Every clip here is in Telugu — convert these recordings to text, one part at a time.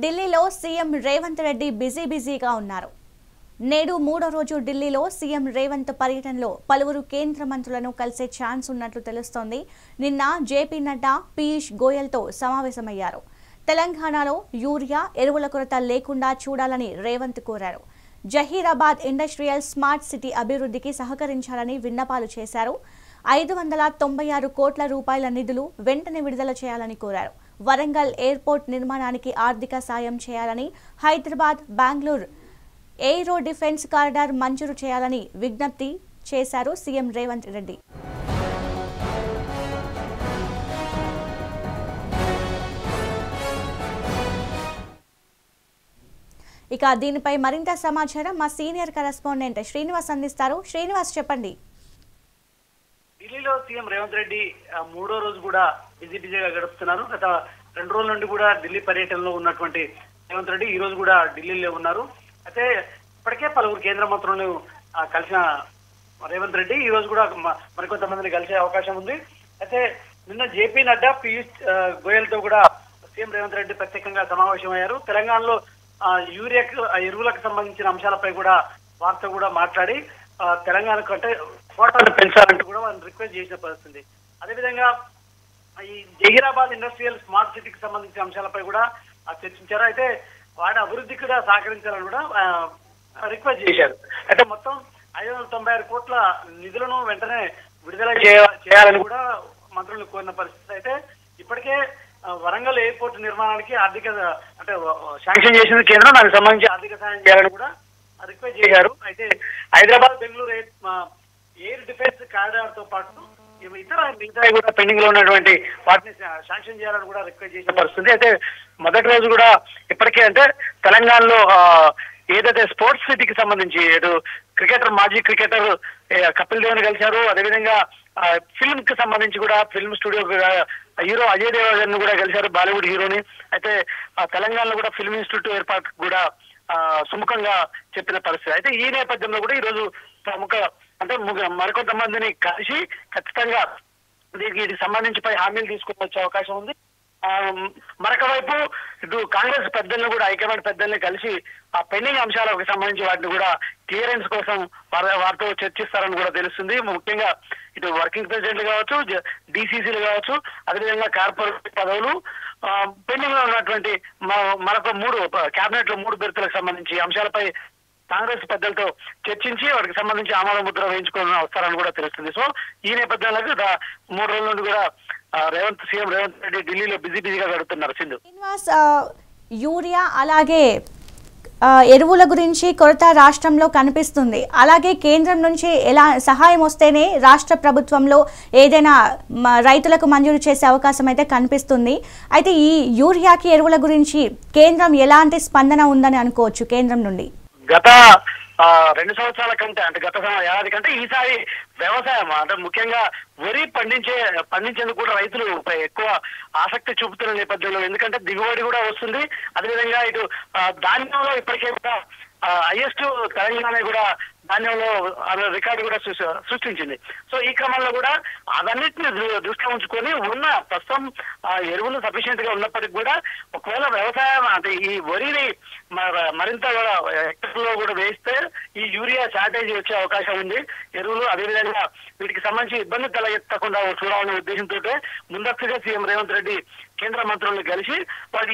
ఢిల్లీలో సీఎం రేవంత్ రెడ్డి బిజీగా ఉన్నారు. నేడు మూడో రోజు ఢిల్లీలో సీఎం రేవంత్ పర్యటనలో పలువురు కేంద్ర మంత్రులను కలిసే ఛాన్స్ ఉన్నట్లు తెలుస్తోంది. నిన్న జేపీ నడ్డా, పీయూష్ గోయల్తో సమావేశమయ్యారు. తెలంగాణలో యూరియా, ఎరువుల కొరత లేకుండా చూడాలని రేవంత్ కోరారు. జహీరాబాద్ ఇండస్ట్రియల్ స్మార్ట్ సిటీ అభివృద్ధికి సహకరించాలని విన్నపాలు చేశారు. 596 కోట్ల రూపాయల నిధులు వెంటనే విడుదల చేయాలని కోరారు. వరంగల్ ఎయిర్పోర్ట్ నిర్మాణానికి ఆర్థిక సాయం చేయాలని, Hyderabad, Bengaluru aero defence corridor మంజూరు చేయాలని విజ్ఞప్తి చేశారు సీఎం రేవంత్ రెడ్డి. ఇక దీనిపై మరింత సమాచారం మా సీనియర్ కరెస్పాండెంట్ శ్రీనివాస్ అందిస్తారు. శ్రీనివాస్, చెప్పండి. ఢిల్లీలో సీఎం రేవంత్ రెడ్డి మూడో రోజు కూడా బిజీగా గడుపుతున్నారు. గత 2 రోజుల నుండి కూడా ఢిల్లీ పర్యటనలో ఉన్నటువంటి రేవంత్ రెడ్డి ఈ రోజు కూడా ఢిల్లీలో ఉన్నారు. అయితే ఇప్పటికే పలువురు కేంద్ర మంత్రులను కలిసిన రేవంత్ రెడ్డి ఈ రోజు కూడా మరికొంతమందిని కలిసే అవకాశం ఉంది. అయితే నిన్న జేపీ నడ్డా, పీయూష్ గోయల్తో కూడా సీఎం రేవంత్ రెడ్డి ప్రత్యేకంగా సమావేశమయ్యారు. తెలంగాణలో యూరియాకు, ఎరువులకు సంబంధించిన అంశాలపై కూడా వారితో కూడా మాట్లాడి తెలంగాణకు అంటే కోటాను పెంచాలంటూ కూడా వారిని రిక్వెస్ట్ చేసిన పరిస్థితి. అదేవిధంగా ఈ జహీరాబాద్ ఇండస్ట్రియల్ స్మార్ట్ సిటీకి సంబంధించిన అంశాలపై కూడా చర్చించారు. అయితే వాటి అభివృద్ధికి కూడా సహకరించాలని కూడా రిక్వెస్ట్ చేశారు. అయితే మొత్తం 596 కోట్ల నిధులను వెంటనే విడుదల చేయాలని కూడా మంత్రులు కోరిన పరిస్థితి. అయితే ఇప్పటికే వరంగల్ ఎయిర్పోర్ట్ నిర్మాణానికి ఆర్థిక అంటే శాంక్షన్ చేసిన కేంద్రం, దానికి సంబంధించి ఆర్థిక సాయం చేయాలని కూడా రిక్వెస్ట్ చేశారు. అయితే Hyderabad, Bengaluru air defence corridor తో పాటు మిగతా కూడా పెండింగ్ లో ఉన్నటువంటి వాటిని శాంక్షన్ చేయాలని కూడా రిక్వెస్ట్ చేసిన పరిస్థితి. అయితే మొదటి రోజు కూడా ఇప్పటికే అంటే తెలంగాణలో ఏదైతే స్పోర్ట్స్ సిటీకి సంబంధించి క్రికెటర్, మాజీ క్రికెటర్ కపిల్ దేవ్ని కలిశారు. అదేవిధంగా ఫిల్మ్ కి సంబంధించి కూడా film studio hero Ajay Devgan కూడా కలిశారు, బాలీవుడ్ హీరోని. అయితే తెలంగాణలో కూడా ఫిల్మ్ ఇన్స్టిట్యూట్ ఏర్పాటు కూడా సుముఖంగా చెప్పిన పరిస్థితి. అయితే ఈ నేపథ్యంలో కూడా ఈ రోజు ప్రముఖ అంటే మరికొంతమందిని కలిసి ఖచ్చితంగా దీనికి సంబంధించి హామీలు తీసుకుని వచ్చే అవకాశం ఉంది. మరొక వైపు ఇటు కాంగ్రెస్ పెద్దలను కూడా, హైకమాండ్ పెద్దల్ని కలిసి ఆ పెండింగ్ అంశాలకు సంబంధించి వాటిని కూడా క్లియరెన్స్ కోసం వారితో చర్చిస్తారని కూడా తెలుస్తుంది. ముఖ్యంగా ఇటు వర్కింగ్ ప్రెసిడెంట్లు కావచ్చు, డిసిసిలు కావచ్చు, అదేవిధంగా కార్పొరేట్ పదవులు, పెండింగ్ లో ఉన్నటువంటి మరొక 3 కేబినెట్ లో 3 బెర్తులకు సంబంధించి అంశాలపై కాంగ్రెస్ పెద్దలతో చర్చించి వాటికి సంబంధించి ఆమోద ముద్ర వేయించుకుని వస్తారని కూడా తెలుస్తుంది. సో ఈ నేపథ్యంలో 3 రోజుల నుండి కూడా సీఎం రేవంత్ రెడ్డి ఢిల్లీలో బిజీగా గడుపుతున్నారు. సింధు, యూరియా అలాగే ఎరువుల గురించి కొరత రాష్ట్రంలో కనిపిస్తుంది. అలాగే కేంద్రం నుంచి ఎలా సహాయం వస్తేనే రాష్ట్ర ప్రభుత్వంలో ఏదైనా రైతులకు మంజూరు చేసే అవకాశం అయితే కనిపిస్తుంది. అయితే ఈ యూరియాకి, ఎరువుల గురించి కేంద్రం ఎలాంటి స్పందన ఉందని అనుకోవచ్చు కేంద్రం నుండి? గత 2 సంవత్సరాల కంటే అంటే గత ఏడాది కంటే ఈసారి వ్యవసాయం అంటే ముఖ్యంగా వరి పండించేందుకు కూడా రైతులు ఎక్కువ ఆసక్తి చూపుతున్న నేపథ్యంలో, ఎందుకంటే దిగుబడి కూడా వస్తుంది. అదేవిధంగా ఇటు ధాన్యంలో ఇప్పటికే కూడా హైయెస్ట్ తెలంగాణ కూడా ధాన్యంలో రికార్డు కూడా సృష్టించింది. సో ఈ క్రమంలో కూడా అవన్నిటిని దృష్టిలో ఉంచుకొని ఉన్న ప్రస్తుతం ఎరువులు సఫిషియెంట్ గా ఉన్నప్పటికీ కూడా ఒకవేళ వ్యవసాయం అంటే ఈ వరిని మరింత హెక్టర్లో కూడా వేస్తే ఈ యూరియా షార్టేజ్ వచ్చే అవకాశం ఉంది. ఎరువులు అదేవిధంగా వీటికి సంబంధించి ఇబ్బంది తలెత్తకుండా చూడాలనే ఉద్దేశంతో ముందస్తుగా సీఎం రేవంత్ రెడ్డి కేంద్ర మంత్రులను కలిసి వాటి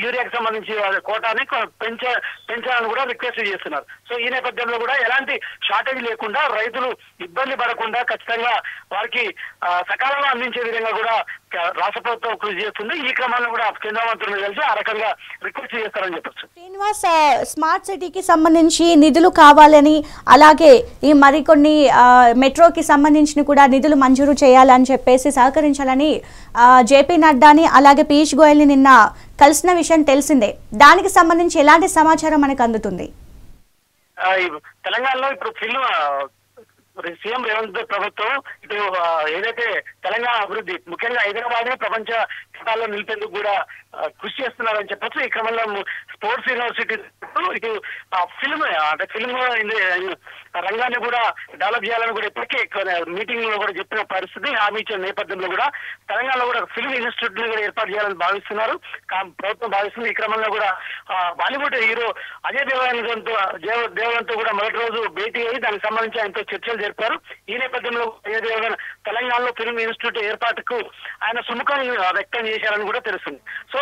యూరియాకి సంబంధించి కోటాని పెంచాలని కూడా రిక్వెస్ట్ చేస్తున్నారు. సో ఈ నేపథ్యంలో కూడా ఎలాంటి షార్టేజ్ లేకుండా, రైతులు ఇబ్బంది పడకుండా ఖచ్చితంగా వారికి సకాలంలో అందించే విధంగా కూడా రాష్ట్ర ప్రభుత్వం కృషి చేస్తుంది. ఈ క్రమంలో కూడా కేంద్ర మంత్రులను కలిసి ఆ రకంగా రిక్వెస్ట్ చేస్తారని చెప్పచ్చు. శ్రీనివాస్, స్మార్ట్ సిటీకి సంబంధించి నిధులు కావాలని, అలాగే ఈ మరికొన్ని మెట్రోకి సంబంధించిన కూడా నిధులు మంజూరు చేయాలని చెప్పేసి సహకరించాలని జేపీ నడ్డాని అలాగే పీయూష్ గోయల్ని నిన్న కలిసిన విషయం తెలిసిందే. దానికి సంబంధించి ఎలాంటి సమాచారం మనకు అందుతుంది? తెలంగాణలో ఇప్పుడు సీఎం రేవంత్ ప్రభుత్వం ఇటు ఏదైతే తెలంగాణ అభివృద్ధి, ముఖ్యంగా హైదరాబాద్ ప్రపంచ పటాల్లో నిలిపేందుకు కూడా కృషి చేస్తున్నారని చెప్పొచ్చు. ఈ క్రమంలో స్పోర్ట్స్ యూనివర్సిటీ ఇటు ఫిల్మ్ అంటే ఫిల్మ్ రంగాన్ని కూడా డెవలప్ చేయాలని కూడా ఇప్పటికే మీటింగ్ లో కూడా చెప్పిన పరిస్థితి, హామీ ఇచ్చిన నేపథ్యంలో కూడా తెలంగాణలో కూడా ఫిల్మ్ ఇన్స్టిట్యూట్ ని కూడా ఏర్పాటు చేయాలని భావిస్తున్నారు, ప్రభుత్వం భావిస్తుంది. ఈ క్రమంలో కూడా బాలీవుడ్ హీరో అజయ్ దేవగన్ తో కూడా మొదటి రోజు భేటీ అయ్యి దానికి సంబంధించి ఆయనతో చర్చలు జరిపారు. ఈ నేపథ్యంలో అజయ్ దేవగన్ తెలంగాణలో ఫిల్మ్ ఇన్స్టిట్యూట్ ఏర్పాటుకు ఆయన సుముఖం వ్యక్తం చేశారని కూడా తెలుస్తుంది. సో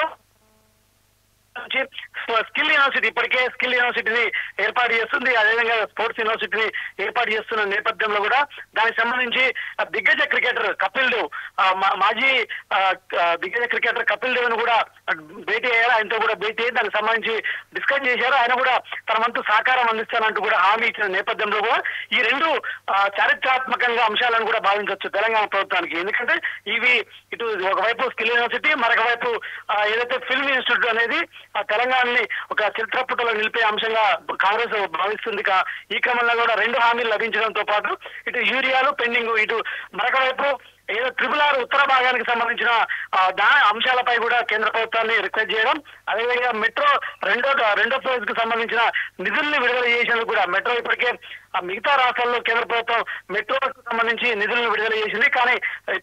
స్కిల్ యూనివర్సిటీ ఇప్పటికే స్కిల్ యూనివర్సిటీని ఏర్పాటు చేస్తుంది, అదేవిధంగా స్పోర్ట్స్ యూనివర్సిటీని ఏర్పాటు చేస్తున్న నేపథ్యంలో కూడా దానికి సంబంధించి దిగ్గజ క్రికెటర్ కపిల్ దేవ్, మాజీ దిగ్గజ క్రికెటర్ కపిల్ దేవ్ ను కూడా భేటీ అయ్యారు. ఆయనతో కూడా భేటీ అయ్యి దానికి సంబంధించి డిస్కస్ చేశారు. ఆయన కూడా తన వంతు సహకారం అందిస్తానంటూ కూడా హామీ ఇచ్చిన నేపథ్యంలో కూడా ఈ రెండు చారిత్రాత్మకంగా అంశాలను కూడా భావించవచ్చు తెలంగాణ ప్రభుత్వానికి. ఎందుకంటే ఇవి ఇటు ఒకవైపు స్కిల్ యూనివర్సిటీ, మరొక వైపు ఏదైతే ఫిల్మ్ ఇన్స్టిట్యూట్ అనేది తెలంగాణని ఒక చరిత్రపుటలో నిలిపే అంశంగా కాంగ్రెస్ భావిస్తుంది. ఈ క్రమంలో కూడా రెండు హామీలు లభించడంతో పాటు ఇటు యూరియాలు పెండింగ్, ఇటు మరొక వైపు ఏదో RRR ఉత్తర భాగానికి సంబంధించిన అంశాలపై కూడా కేంద్ర ప్రభుత్వాన్ని రిక్వెస్ట్ చేయడం, అదేవిధంగా మెట్రో రెండో ఫేజ్ కు సంబంధించిన నిధుల్ని విడుదల చేసేందుకు కూడా మెట్రో ఇప్పటికే మిగతా రాష్ట్రాల్లో కేంద్ర ప్రభుత్వం మెట్రోకు సంబంధించి నిధులను విడుదల చేసింది. కానీ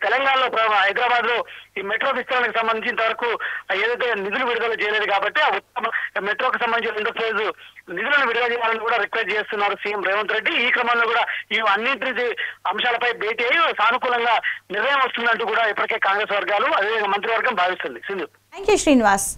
తెలంగాణలో హైదరాబాద్ లో ఈ మెట్రో విస్తరణకు సంబంధించిన వరకు ఏదైతే నిధులు విడుదల చేయలేదు కాబట్టి మెట్రోకు సంబంధించిన రెండో ఫేజ్ నిధులను విడుదల చేయాలని కూడా రిక్వెస్ట్ చేస్తున్నారు సీఎం రేవంత్ రెడ్డి. ఈ క్రమంలో కూడా ఈ అన్నింటి అంశాలపై భేటీ అయ్యి సానుకూలంగా నిర్ణయం వస్తుందంటూ కూడా ఇప్పటికే కాంగ్రెస్ వర్గాలు అదేవిధంగా మంత్రివర్గం భావిస్తుంది. సింధు. Thank you Srinivas.